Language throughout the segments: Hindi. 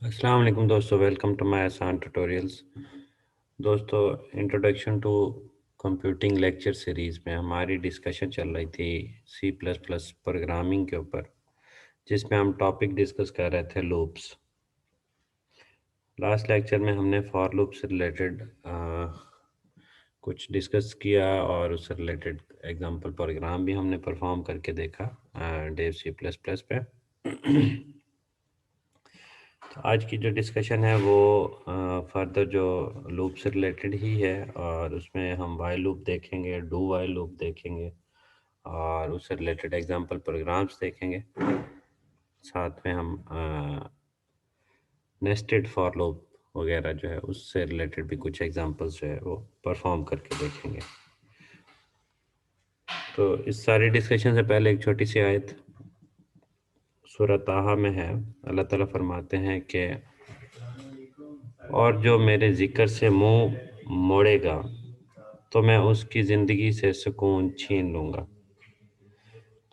अस्सलाम वालेकुम दोस्तों, welcome to my Aasan tutorials. दोस्तों, introduction to computing lecture series में हमारी डिस्कशन चल रही थी सी प्लस प्लस प्रोग्रामिंग के ऊपर, जिसमें हम टॉपिक डिस्कस कर रहे थे लूप्स। लास्ट लेक्चर में हमने फॉर लूप से रिलेटेड कुछ डिस्कस किया और उससे रिलेटेड एग्जांपल प्रोग्राम भी हमने परफॉर्म करके देखा डेव सी प्लस प्लस पे। तो आज की जो डिस्कशन है वो फर्दर जो लूप से रिलेटेड ही है, और उसमें हम वाइल लूप देखेंगे, डू वाइल लूप देखेंगे और उससे रिलेटेड एग्जांपल प्रोग्राम्स देखेंगे। साथ में हम नेस्टेड फॉर लूप वगैरह जो है उससे रिलेटेड भी कुछ एग्जांपल्स जो है वो परफॉर्म करके देखेंगे। तो इस सारी डिस्कशन से पहले एक छोटी सी आयत सूरह ताहा में है। अल्लाह ताला फरमाते हैं कि और जो मेरे ज़िक्र से मुंह मोड़ेगा तो मैं उसकी ज़िंदगी से सुकून छीन लूँगा।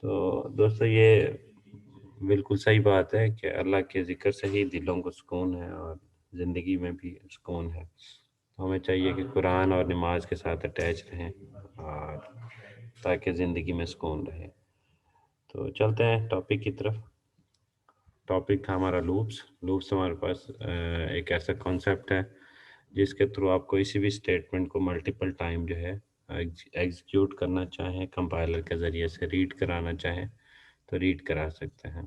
तो दोस्तों, ये बिल्कुल सही बात है कि अल्लाह के ज़िक्र से ही दिलों को सुकून है और ज़िंदगी में भी सुकून है। तो हमें चाहिए कि कुरान और नमाज के साथ अटैच रहें और ताकि ज़िंदगी में सुकून रहे। तो चलते हैं टॉपिक की तरफ। टॉपिक था हमारा लूप्स। लूप्स हमारे पास एक ऐसा कॉन्सेप्ट है जिसके थ्रू आप कोई सी भी स्टेटमेंट को मल्टीपल टाइम जो है एग्जीक्यूट करना चाहें, कंपाइलर के ज़रिए से रीड कराना चाहें तो रीड करा सकते हैं।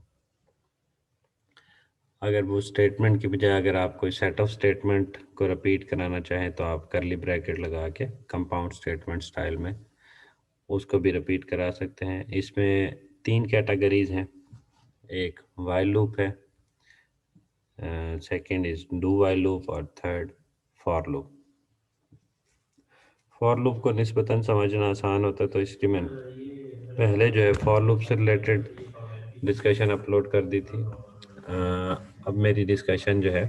अगर वो स्टेटमेंट की बजाय अगर आप कोई सेट ऑफ स्टेटमेंट को रिपीट कराना चाहें तो आप करली ब्रैकेट लगा के कंपाउंड स्टेटमेंट स्टाइल में उसको भी रिपीट करा सकते हैं। इसमें तीन कैटेगरीज हैं। एक वाइल लूप है, second is do while loop और third for loop. For loop को निस्बतन समझना आसान होता है, तो इसलिए मैंने पहले जो है फॉर लूप से रिलेटेड डिस्कशन अपलोड कर दी थी। अब मेरी डिस्कशन जो है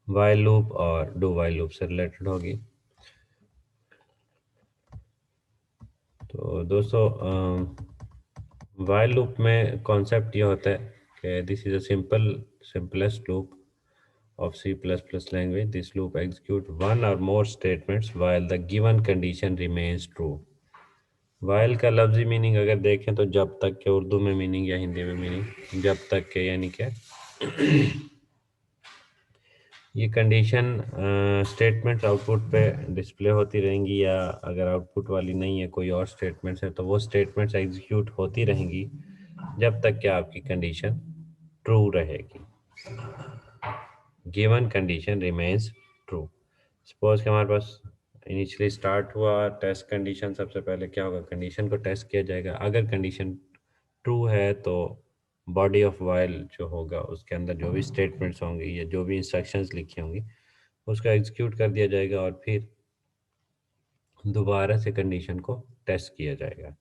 वाइल लूप और डू वाइल लूप से रिलेटेड होगी। तो दोस्तों, वाइल लूप में कॉन्सेप्ट ये होता है कि this is a simplest loop of C++ language. This loop execute one or more statements while the given condition remains true. while का लफ्जी मीनिंग अगर देखें तो जब तक के उर्दू में मीनिंग या हिंदी में मीनिंग जब तक के, यानी कि ये कंडीशन स्टेटमेंट्स आउटपुट पे डिस्प्ले होती रहेंगी, या अगर आउटपुट वाली नहीं है कोई और स्टेटमेंट्स है तो वो स्टेटमेंट्स एग्जीक्यूट होती रहेंगी जब तक कि आपकी कंडीशन ट्रू रहेगी। Given condition remains true. Suppose कि हमारे पास इनिशियली स्टार्ट हुआ टेस्ट कंडीशन, सबसे पहले क्या होगा, कंडीशन को टेस्ट किया जाएगा। अगर कंडीशन ट्रू है तो बॉडी ऑफ वाइल जो होगा उसके अंदर जो भी स्टेटमेंट्स होंगे या जो भी इंस्ट्रक्शंस लिखी होंगी उसको एग्जीक्यूट कर दिया जाएगा और फिर दोबारा से कंडीशन को टेस्ट किया जाएगा।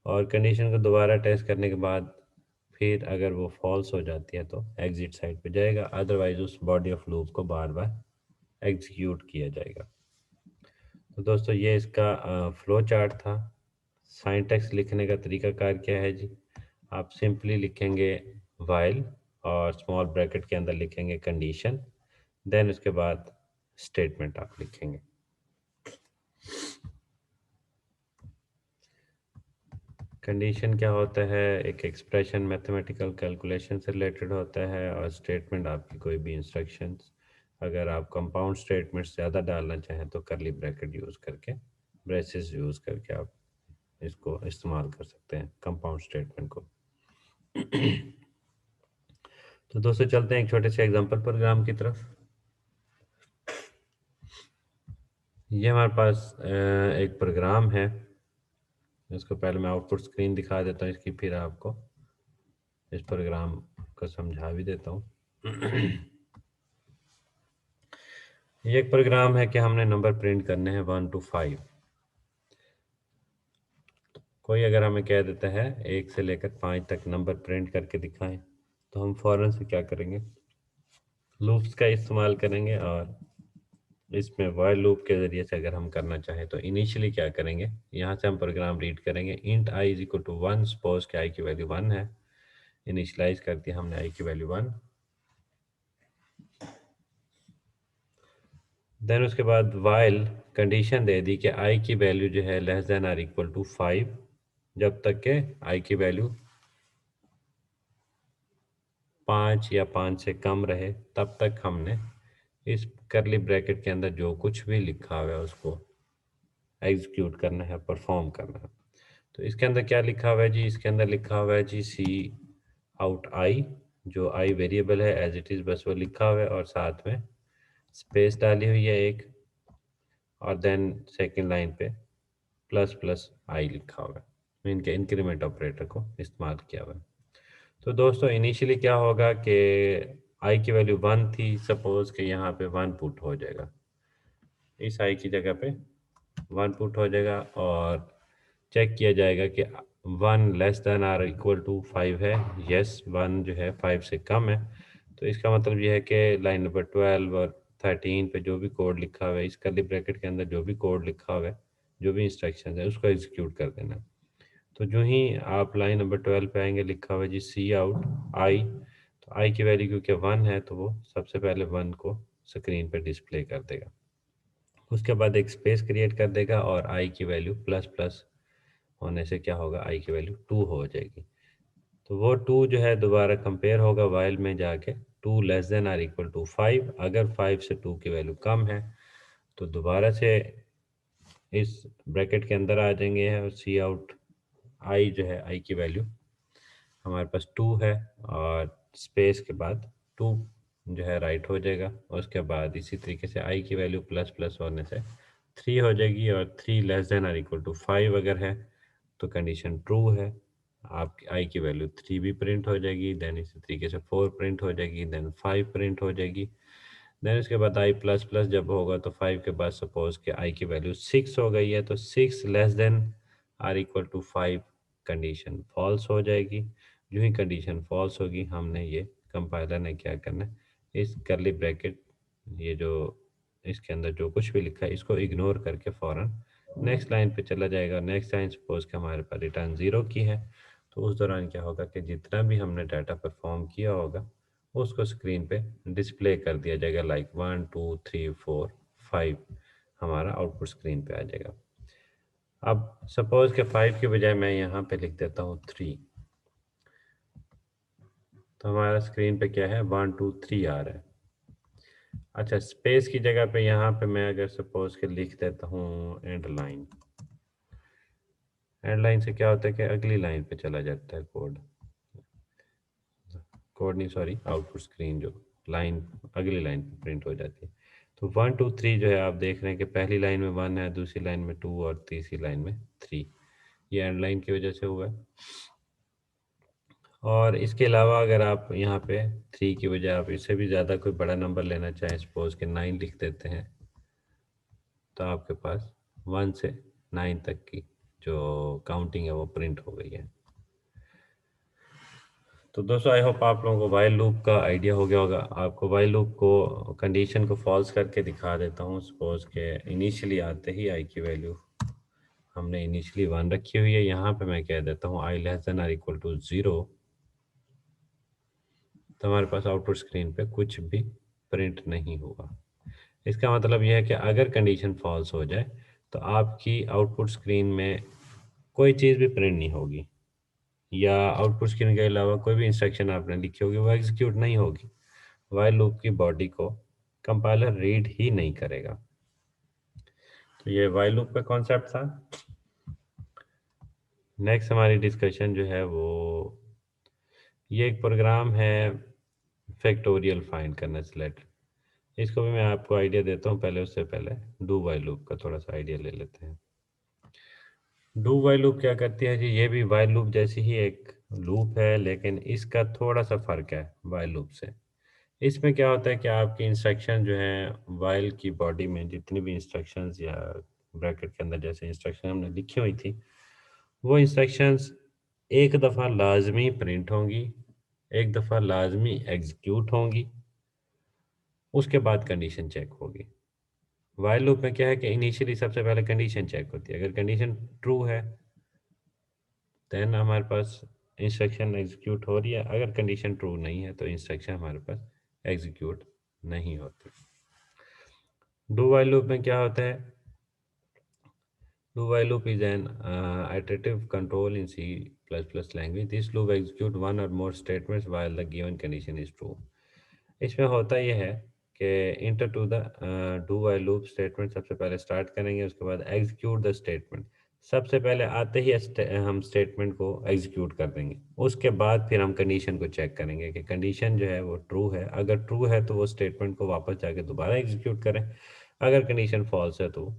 और कंडीशन को दोबारा टेस्ट करने के बाद फिर अगर वो फॉल्स हो जाती है तो एग्जिट साइड पे जाएगा, अदरवाइज उस बॉडी ऑफ लूप को बार बार एग्जीक्यूट किया जाएगा। तो दोस्तों, ये इसका फ्लो चार्ट था। साइंटेक्स लिखने का तरीकाकार क्या है जी, आप सिंपली लिखेंगे वाइल और स्मॉल ब्रैकेट के अंदर लिखेंगे कंडीशन, देन उसके बाद स्टेटमेंट आप लिखेंगे। कंडीशन क्या होता है, एक एक्सप्रेशन मैथमेटिकल कैलकुलेशन से रिलेटेड होता है, और स्टेटमेंट आपकी कोई भी इंस्ट्रक्शंस। अगर आप कंपाउंड स्टेटमेंट्स ज़्यादा डालना चाहें तो करली ब्रैकेट यूज़ करके, ब्रेसेस यूज़ करके आप इसको इस्तेमाल कर सकते हैं कंपाउंड स्टेटमेंट को। तो दोस्तों, चलते हैं एक छोटे से एग्जांपल प्रोग्राम की तरफ। ये हमारे पास एक प्रोग्राम है। इसको पहले मैं आउटपुट स्क्रीन दिखा देता हूँ इसकी, फिर आपको इस प्रोग्राम को समझा भी देता हूँ। ये एक प्रोग्राम है कि हमने नंबर प्रिंट करने हैं 1 to 5। कोई अगर हमें कह देता है 1 से लेकर 5 तक नंबर प्रिंट करके दिखाएं, तो हम फौरन से क्या करेंगे, लूप्स का इस्तेमाल करेंगे। और इसमें वाइल लूप के ज़रिए से अगर हम करना चाहें तो इनिशियली क्या करेंगे, यहाँ से हम प्रोग्राम रीड करेंगे int I is equal to 1। Suppose कि आई की वैल्यू 1 है, इनिशलाइज कर दिया हमने आई की वैल्यू 1। देन उसके बाद वाइल कंडीशन दे दी कि आई की वैल्यू जो है less than are equal to 5, जब तक के आई की वैल्यू 5 या 5 से कम रहे तब तक हमने इस करली ब्रैकेट के अंदर जो कुछ भी लिखा हुआ है उसको एग्जीक्यूट करना है, परफॉर्म करना है। तो इसके अंदर क्या लिखा हुआ है जी? इसके अंदर लिखा हुआ है जी सी आउट आई, जो आई वेरिएबल है एज इट इज़ बस वो लिखा हुआ है, और साथ में स्पेस डाली हुई है एक, और देन सेकेंड लाइन पे प्लस प्लस आई लिखा हुआ है, इनके इंक्रीमेंट ऑपरेटर को इस्तेमाल किया हुआ है। तो दोस्तों इनिशियली क्या होगा कि आई की वैल्यू 1 थी, सपोज कि यहाँ पे 1 पुट हो जाएगा, इस आई की जगह पे 1 पुट हो जाएगा, और चेक किया जाएगा कि 1 less than are equal to 5 है। यस, 1 जो है 5 से कम है। तो इसका मतलब ये है कि लाइन नंबर 12 और 13 पे जो भी कोड लिखा हुआ है, इस कर्ली ब्रैकेट के अंदर जो भी कोड लिखा हुआ है, जो भी इंस्ट्रक्शन है, उसको एग्जीक्यूट कर देना। तो जो ही आप लाइन नंबर 12 पे आएंगे, लिखा हुआ है जी सी आउट आई, तो आई की वैल्यू क्योंकि 1 है तो वो सबसे पहले 1 को स्क्रीन पे डिस्प्ले कर देगा। उसके बाद एक स्पेस क्रिएट कर देगा, और आई की वैल्यू प्लस प्लस होने से क्या होगा, आई की वैल्यू 2 हो जाएगी। तो वो 2 जो है दोबारा कंपेयर होगा वाइल में जाके, 2 less than are equal to 5। अगर 5 से 2 की वैल्यू कम है तो दोबारा से इस ब्रैकेट के अंदर आ जाएंगे, और सी आउट आई जो है, आई की वैल्यू हमारे पास 2 है, और स्पेस के बाद 2 जो है राइट हो जाएगा। उसके बाद इसी तरीके से आई की वैल्यू प्लस प्लस होने से 3 हो जाएगी, और 3 less than are equal to 5 अगर है तो कंडीशन ट्रू है, आपकी आई की वैल्यू 3 भी प्रिंट हो जाएगी। देन इसी तरीके से 4 प्रिंट हो जाएगी, देन 5 प्रिंट हो जाएगी। देन इसके बाद आई प्लस प्लस जब होगा तो 5 के बाद सपोज कि आई की वैल्यू 6 हो गई है, तो 6 less than are equal to 5 कंडीशन फॉल्स हो जाएगी। जो ही कंडीशन फॉल्स होगी, हमने ये कंपाइलर ने क्या करना है, इस करली ब्रैकेट, ये जो इसके अंदर जो कुछ भी लिखा है, इसको इग्नोर करके फ़ौरन नेक्स्ट लाइन पे चला जाएगा। नेक्स्ट लाइन सपोज कि हमारे पास रिटर्न 0 की है, तो उस दौरान क्या होगा कि जितना भी हमने डाटा परफॉर्म किया होगा उसको स्क्रीन पे डिस्प्ले कर दिया जाएगा, लाइक 1 2 3 4 5 हमारा आउटपुट स्क्रीन पे आ जाएगा। अब सपोज के 5 के बजाय मैं यहाँ पे लिख देता हूँ 3, तो हमारा स्क्रीन पे क्या है, 1 2 3 आ रहा है। अच्छा, स्पेस की जगह पे यहाँ पे मैं अगर सपोज के लिख देता हूँ एंड लाइन, एंड लाइन से क्या होता है कि अगली लाइन पे चला जाता है कोड, कोड नहीं सॉरी, आउटपुट स्क्रीन जो लाइन अगली लाइन पे प्रिंट हो जाती है। तो 1 2 3 जो है आप देख रहे हैं कि पहली लाइन में 1 है, दूसरी लाइन में 2 और तीसरी लाइन में 3। ये एंड लाइन की वजह से हुआ है। और इसके अलावा अगर आप यहाँ पे 3 की बजाय आप इससे भी ज़्यादा कोई बड़ा नंबर लेना चाहें, सपोज के 9 लिख देते हैं, तो आपके पास 1 से 9 तक की जो काउंटिंग है वो प्रिंट हो गई है। तो दोस्तों आई होप आप लोगों को वाइल लूप का आइडिया हो गया होगा। आपको वाइल लूप को कंडीशन को फॉल्स करके दिखा देता हूँ। सपोज के इनिशियली आते ही आई की वैल्यू हमने इनिशियली 1 रखी हुई है, यहाँ पे मैं कह देता हूँ i less than are equal to 0, तो हमारे पास आउटपुट स्क्रीन पे कुछ भी प्रिंट नहीं होगा। इसका मतलब यह है कि अगर कंडीशन फॉल्स हो जाए तो आपकी आउटपुट स्क्रीन में कोई चीज़ भी प्रिंट नहीं होगी, या आउटपुट स्क्रीन के अलावा कोई भी इंस्ट्रक्शन आपने लिखी होगी वो एग्जीक्यूट नहीं होगी। वाइल लूप की बॉडी को कंपाइलर रीड ही नहीं करेगा। तो ये वाइल लूप का कॉन्सेप्ट था। नेक्स्ट हमारी डिस्कशन जो है वो, ये एक प्रोग्राम है फैक्टोरियल फाइंड करना सिलेक्ट। इसको भी मैं आपको आइडिया देता हूँ, पहले उससे पहले डू वाइल लूप का थोड़ा सा आइडिया ले लेते हैं। डू वाइल लूप क्या करती है जी? ये भी वाइल लूप जैसी ही एक लूप है, लेकिन इसका थोड़ा सा फ़र्क है वाइल लूप से। इसमें क्या होता है कि आपकी इंस्ट्रक्शन जो है, वाइल की बॉडी में जितनी भी इंस्ट्रक्शंस या ब्रैकेट के अंदर जैसे इंस्ट्रक्शन हमने लिखी हुई थी, वो इंस्ट्रक्शंस एक दफ़ा लाजमी प्रिंट होंगी, एक दफ़ा लाजमी एग्जीक्यूट होंगी, उसके बाद कंडीशन चेक होगी। वाइल लूप में क्या है कि इनिशियली सबसे पहले कंडीशन चेक होती है। अगर कंडीशन ट्रू है देन हमारे पास इंस्ट्रक्शन एग्जीक्यूट हो रही है। अगर कंडीशन ट्रू नहीं है तो इंस्ट्रक्शन हमारे पास एग्जीक्यूट नहीं होती। डू वाइल लूप में क्या होता है? Do while loop is an iterative control in C++ language. This loop execute one or more statements while the given condition is true. इसमें होता यह है कि enter to the do while loop statement सबसे पहले स्टार्ट करेंगे, उसके बाद एग्जीक्यूट द स्टेटमेंट। सबसे पहले आते ही हम स्टेटमेंट को एग्जीक्यूट कर देंगे। उसके बाद फिर हम कंडीशन को चेक करेंगे कि कंडीशन जो है वो ट्रू है। अगर ट्रू है तो वो स्टेटमेंट को वापस जाके दोबारा एग्जीक्यूट करें। अगर कंडीशन फॉल्स है तो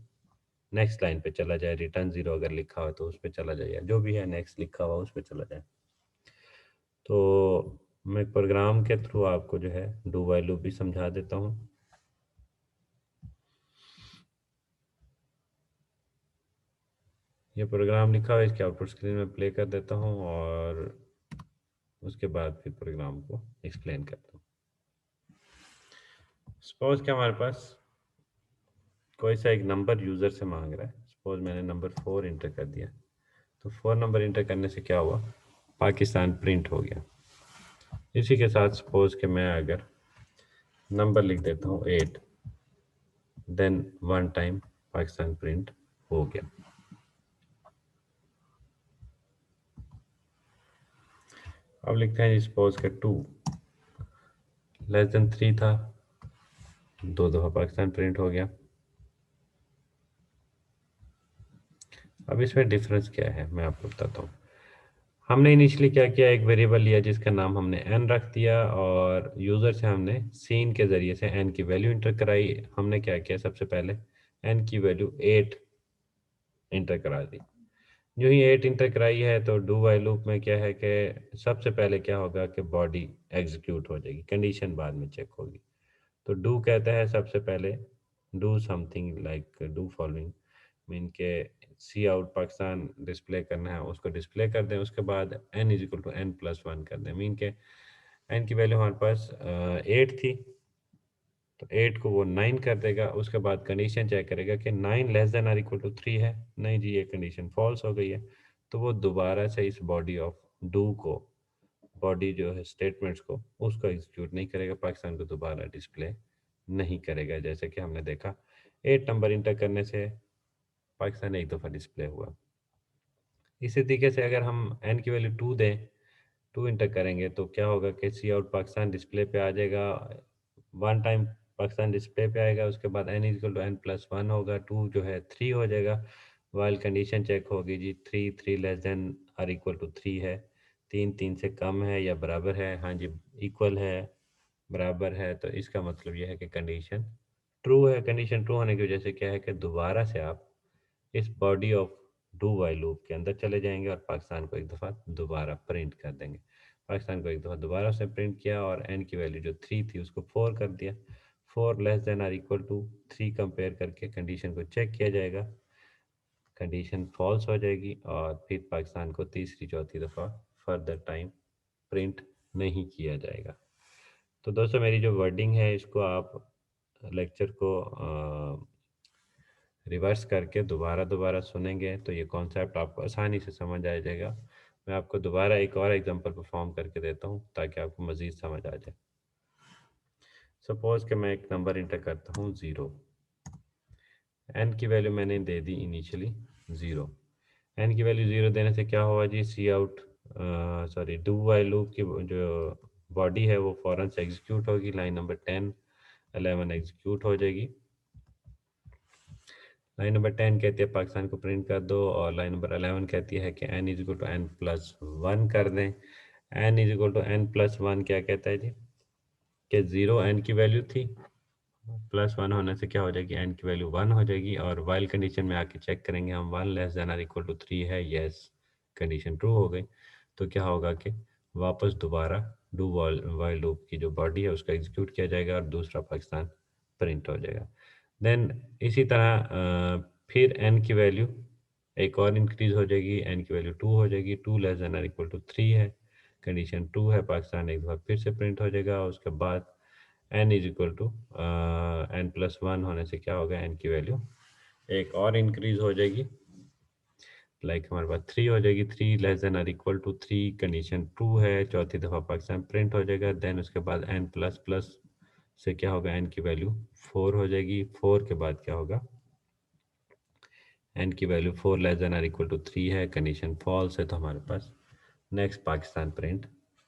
नेक्स्ट लाइन पे चला जाए। रिटर्न 0 अगर लिखा हो तो उस पर चला जाए, जो भी है नेक्स्ट लिखा हुआ उस पर चला जाए। तो मैं प्रोग्राम के थ्रू आपको जो है डू वाइल लूप भी समझा देता हूँ। ये प्रोग्राम लिखा हुआ है, इसके आउटपुट स्क्रीन में प्ले कर देता हूँ और उसके बाद फिर प्रोग्राम को एक्सप्लेन करता हूँ। सपोज कि हमारे पास कोई सा एक नंबर यूज़र से मांग रहा है। सपोज मैंने नंबर 4 इंटर कर दिया, तो 4 नंबर इंटर करने से क्या हुआ? पाकिस्तान प्रिंट हो गया। इसी के साथ सपोज कि मैं अगर नंबर लिख देता हूँ 8, then one time Pakistan print हो गया। अब लिखते हैं सपोज के 2 लेस देन 3 था, 2 दफ़ा पाकिस्तान प्रिंट हो गया। अब इसमें डिफरेंस क्या है मैं आपको बताता हूँ। हमने इनिशियली क्या किया, एक वेरिएबल लिया जिसका नाम हमने n रख दिया और यूज़र से हमने सीन के ज़रिए से n की वैल्यू इंटर कराई। हमने क्या किया, सबसे पहले n की वैल्यू 8 इंटर करा दी। जो ही 8 इंटर कराई है तो डू वाइल लूप में क्या है कि सबसे पहले क्या होगा कि बॉडी एग्जीक्यूट हो जाएगी, कंडीशन बाद में चेक होगी। तो डू कहता है सबसे पहले do something like do following, mean के सी आउट पाकिस्तान डिस्प्ले करना है, उसको डिस्प्ले कर दें। उसके बाद n is equal to n+1 कर दें, मीन के n की वैल्यू हमारे पास 8 थी, तो 8 को वो 9 कर देगा। उसके बाद कंडीशन चेक करेगा कि 9 less than are equal to 3 है। नहीं जी, ये कंडीशन फॉल्स हो गई है। तो वो दोबारा से इस बॉडी ऑफ डू को, बॉडी जो है स्टेटमेंट्स को, उसको एग्जीक्यूट नहीं करेगा, पाकिस्तान को दोबारा डिस्प्ले नहीं करेगा। जैसे कि हमने देखा 8 नंबर इंटर करने से पाकिस्तान एक दफ़ा डिस्प्ले हुआ। इसी तरीके से अगर हम n की वैल्यू 2 दें, 2 इंटर करेंगे तो क्या होगा कि सी आउट पाकिस्तान डिस्प्ले पे आ जाएगा। वन टाइम पाकिस्तान डिस्प्ले पे आएगा। उसके बाद n इक्वल टू n+1 होगा, 2 जो है 3 हो जाएगा। वाइल कंडीशन चेक होगी जी, 3 less than are equal to 3 है, 3 से कम है या बराबर है? हाँ जी, इक्वल है, बराबर है। तो इसका मतलब यह है कि कंडीशन ट्रू है। कंडीशन ट्रू होने की वजह से क्या है कि दोबारा से आप इस body of do while loop के अंदर चले जाएंगे और पाकिस्तान को एक दफ़ा दोबारा प्रिंट कर देंगे। पाकिस्तान को एक दफ़ा दोबारा से प्रिंट किया और n की वैल्यू जो 3 थी उसको 4 कर दिया। 4 less than are equal to 3 कंपेयर करके कंडीशन को चेक किया जाएगा, कंडीशन फॉल्स हो जाएगी और फिर पाकिस्तान को तीसरी चौथी दफ़ा फर्दर टाइम प्रिंट नहीं किया जाएगा। तो दोस्तों, मेरी जो वर्डिंग है इसको आप लेक्चर को रिवर्स करके दोबारा दोबारा सुनेंगे तो ये कॉन्सेप्ट आपको आसानी से समझ आ जाएगा। मैं आपको दोबारा एक और एग्जांपल परफॉर्म करके देता हूँ ताकि आपको मज़ीद समझ आ जाए। सपोज़ कि मैं एक नंबर इंटर करता हूँ 0। n की वैल्यू मैंने दे दी इनिशियली 0। n की वैल्यू 0 देने से क्या होगा जी, c out sorry do while loop की जो बॉडी है वो फ़ौरन से एग्जीक्यूट होगी। लाइन नंबर 10 11 एग्जीक्यूट हो जाएगी। लाइन नंबर 10 कहती है पाकिस्तान को प्रिंट कर दो और लाइन नंबर 11 कहती है कि n is equal to n+1 कर दें। n is equal to n+1 क्या कहता है जी कि 0 n की वैल्यू थी, +1 होने से क्या हो जाएगी, n की वैल्यू 1 हो जाएगी। और वाइल कंडीशन में आके चेक करेंगे हम, 1 less than are equal to 3 है, यस, कंडीशन ट्रू हो गई। तो क्या होगा कि वापस दोबारा डू वाइल लूप की जो बॉडी है उसको एग्जीक्यूट किया जाएगा और दूसरा पाकिस्तान प्रिंट हो जाएगा। देन इसी तरह फिर n की वैल्यू एक और इंक्रीज हो जाएगी, n की वैल्यू 2 हो जाएगी। 2 less than are equal to 3 है, कंडीशन ट्रू है, पाकिस्तान एक बार फिर से प्रिंट हो जाएगा। उसके बाद n is equal to n+1 होने से क्या होगा, n की वैल्यू एक और इंक्रीज हो जाएगी। लाइक हमारे पास 3 हो जाएगी, 3 less than are equal to 3, condition true है, चौथी दफ़ा पाकिस्तान प्रिंट हो जाएगा। देन उसके बाद n प्लस प्लस से क्या होगा, n की वैल्यू 4 हो जाएगी। 4 के बाद क्या होगा, n की value 4 less than are equal to 3 है, कंडीशन फॉल्स है, तो हमारे पास नेक्स्ट पाकिस्तान प्रिंट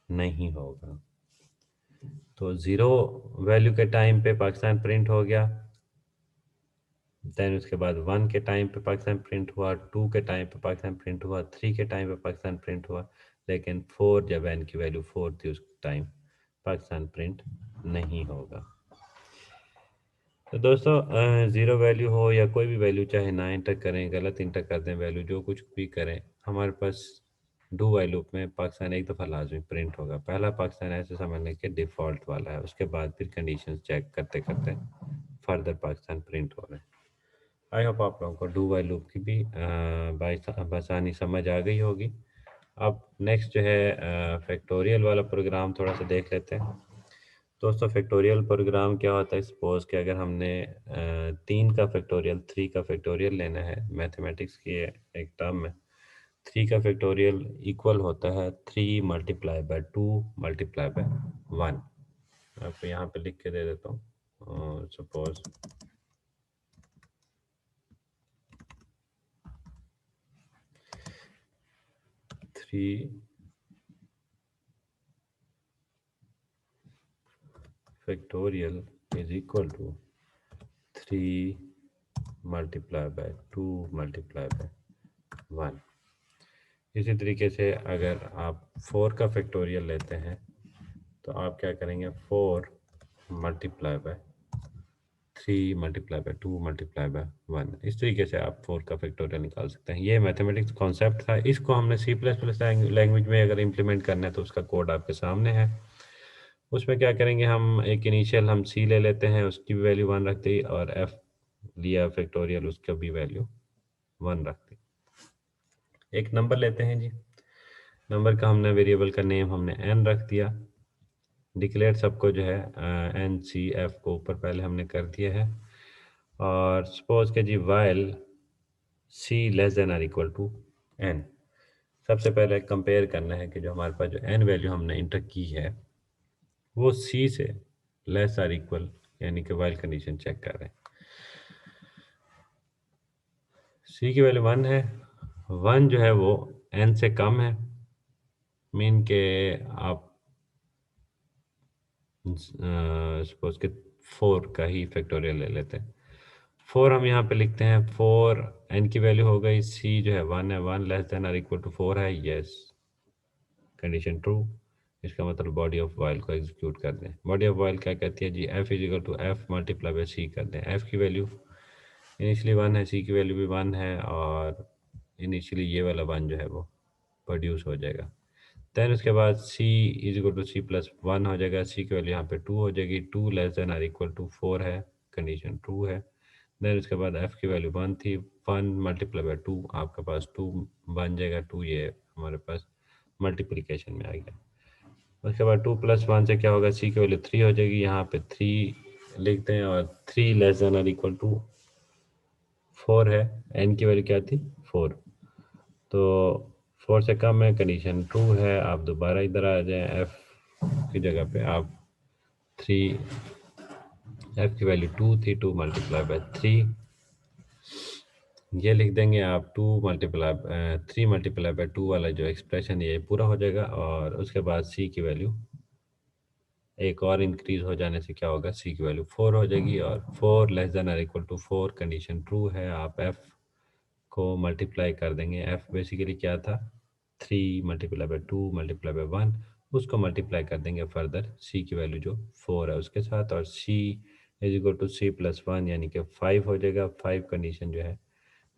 नहीं होगा। तो ज़ीरो वैल्यू के टाइम पे पाकिस्तान प्रिंट हो गया। देन उसके बाद 1 के टाइम पे पाकिस्तान प्रिंट हुआ, 2 के टाइम पे पाकिस्तान प्रिंट हुआ, 3 के टाइम पे पाकिस्तान प्रिंट हुआ। लेकिन 4, जब n की वैल्यू 4 थी उस टाइम पाकिस्तान प्रिंट नहीं होगा। तो दोस्तों ज़ीरो वैल्यू हो या कोई भी वैल्यू, चाहे ना इंटर करें, गलत इंटर कर दें वैल्यू, जो कुछ भी करें, हमारे पास डू वाइल लूप में पाकिस्तान एक दफ़ा लाजमी प्रिंट होगा। पहला पाकिस्तान ऐसे समझने के डिफ़ॉल्ट वाला है, उसके बाद फिर कंडीशंस चेक करते करते फर्दर पाकिस्तान प्रिंट हो रहे हैं। आई होप आप लोगों को डू वाइल लूप की भी बसानी समझ आ गई होगी। अब नेक्स्ट जो है फैक्टोरियल वाला प्रोग्राम थोड़ा सा देख लेते हैं। दोस्तों फैक्टोरियल प्रोग्राम क्या होता है, सपोज कि अगर हमने 3 का फैक्टोरियल 3 का फैक्टोरियल लेना है मैथमेटिक्स की एक टर्म में, 3 का फैक्टोरियल इक्वल होता है 3 मल्टीप्लाई बाय 2 मल्टीप्लाई बाय 1। आपको यहाँ पे लिख के दे देता हूँ। Suppose 3 factorial is equal to 3 multiply by 2 multiply by 1। इसी तरीके से अगर आप 4 का फैक्टोरियल लेते हैं तो आप क्या करेंगे, 4 multiply by 3 multiply by 2 multiply by 1। इस तरीके से आप 4 का फैक्टोरियल निकाल सकते हैं। ये मैथमेटिक्स कॉन्सेप्ट था, इसको हमने सी प्लस प्लस लैंग्वेज में अगर इम्प्लीमेंट करना है तो उसका कोड आपके सामने है। उसमें क्या करेंगे, हम एक इनिशियल हम सी ले लेते हैं, उसकी भी वैल्यू 1 रख दी, और एफ लिया फैक्टोरियल, उसका भी वैल्यू 1 रख दी। एक नंबर लेते हैं जी, नंबर का हमने वेरिएबल का नेम हमने n रख दिया। डिक्लेयर सबको जो है एन सी एफ को ऊपर पहले हमने कर दिया है। और सपोज के जी while c less than are equal to n, सबसे पहले कंपेयर करना है कि जो हमारे पास जो एन वैल्यू हमने इंटर की है वो सी से लेस आर इक्वल, यानी कि वाइल कंडीशन चेक कर रहे हैं। सी की वैल्यू 1 है, 1 जो है वो एन से कम है, मीन के आप सपोज के 4 का ही फैक्टोरियल ले लेते हैं। 4 हम यहाँ पे लिखते हैं, 4 एन की वैल्यू हो गई, सी जो है 1 है, 1 less than are equal to 4 है, यस कंडीशन ट्रू। इसका मतलब बॉडी ऑफ वाइल को एग्जीक्यूट कर दें। बॉडी ऑफ वाइल क्या कहती है जी, f is equal to f multiply by c कर दें। एफ की वैल्यू इनिशियली 1 है, सी की वैल्यू भी 1 है, और इनिशियली ये वाला 1 जो है वो प्रोड्यूस हो जाएगा। देन उसके बाद c is equal to c plus 1 हो जाएगा, सी की वैल्यू यहाँ पे 2 हो जाएगी, 2 less than are equal to 4 है, कंडीशन ट्रू है। देन उसके बाद एफ की वैल्यू 1 थी, 1 मल्टीप्लाई बाई 2 आपके पास 2 बन जाएगा, 2 ये हमारे पास मल्टीप्लिकेशन में आ गया। उसके बाद 2 प्लस 1 से क्या होगा, सी की वैल्यू 3 हो जाएगी, यहाँ पे 3 लिखते हैं, और 3 less than are equal to 4 है, एन की वैल्यू क्या थी 4, तो 4 से कम है, कंडीशन ट्रू है। आप दोबारा इधर आ जाएं, एफ की जगह पे आप 3, एफ की वैल्यू 2 थी, 2 मल्टीप्लाई बाय 3 ये लिख देंगे आप, 2 मल्टीप्लाई 3 मल्टीप्लाई बाय 2 वाला जो एक्सप्रेशन ये पूरा हो जाएगा। और उसके बाद सी की वैल्यू एक और इंक्रीज हो जाने से क्या होगा, सी की वैल्यू 4 हो जाएगी, और 4 less than are equal to 4 condition true है। आप एफ को मल्टीप्लाई कर देंगे, एफ बेसिकली क्या था, 3 मल्टीप्लाई बाय 2 मल्टीप्लाई बाय 1, उसको मल्टीप्लाई कर देंगे फर्दर सी की वैल्यू जो 4 है उसके साथ, और c is equal to c plus 1 यानी कि 5 हो जाएगा। 5 कंडीशन जो है,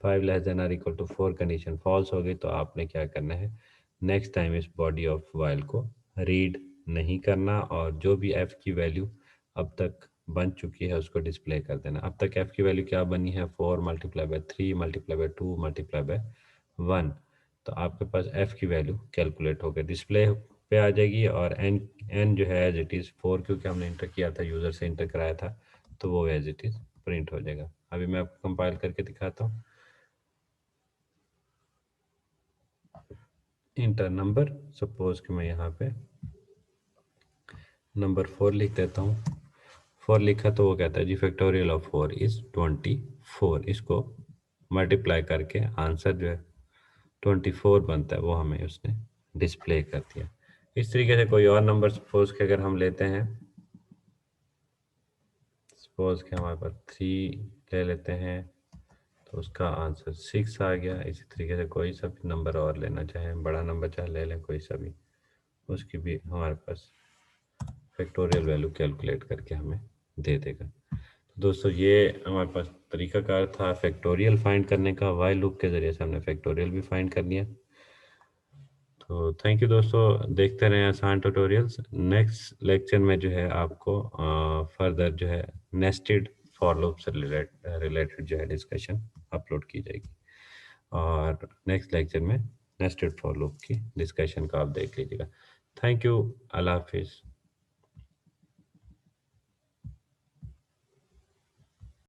5 less than are equal to 4 condition false हो गई, तो आपने क्या करना है, नेक्स्ट टाइम इस बॉडी ऑफ वाइल को रीड नहीं करना, और जो भी एफ की वैल्यू अब तक बन चुकी है उसको डिस्प्ले कर देना। अब तक एफ की वैल्यू क्या बनी है, 4 multiply by 3 multiply by 2 multiply by 1, तो आपके पास एफ की वैल्यू कैलकुलेट होकर डिस्प्ले पे आ जाएगी। और एन एन जो है एज इट इज़ 4, क्योंकि हमने इंटर किया था, यूज़र से इंटर कराया था, तो वो एज इट इज़ प्रिंट हो जाएगा। अभी मैं आपको कंपाइल करके दिखाता हूँ। Inter number. सपोज कि मैं यहाँ पे नंबर 4 लिख देता हूँ। 4 लिखा तो वो कहता है जी फैक्टोरियल ऑफ 4 इज 24। इसको मल्टीप्लाई करके आंसर जो है 24 बनता है, वो हमें उसने डिस्प्ले कर दिया। इस तरीके से कोई और नंबर सपोज के अगर हम लेते हैं, सपोज के हमारे पास 3 ले लेते हैं तो उसका आंसर 6 आ गया। इसी तरीके से कोई सा भी नंबर और लेना चाहें, बड़ा नंबर चाहे ले लें कोई सा भी, उसकी भी हमारे पास फैक्टोरियल वैल्यू कैलकुलेट करके हमें दे देगा। तो दोस्तों ये हमारे पास तरीकाकार था फैक्टोरियल फाइंड करने का। वाइल लूप के ज़रिए से हमने फैक्टोरियल भी फाइंड कर लिया। तो थैंक यू दोस्तों, देखते रहें आसान ट्यूटोरियल्स। नेक्स्ट लेक्चर में जो है आपको फर्दर जो है नेस्टेड फॉर लूप से रिलेटेड जो है डिस्कशन अपलोड की जाएगी। और नेक्स्ट लेक्चर में नेस्टेड फॉर लूप की डिस्कशन का आप देख लीजिएगा। Thank you. अल्लाह हाफिज़।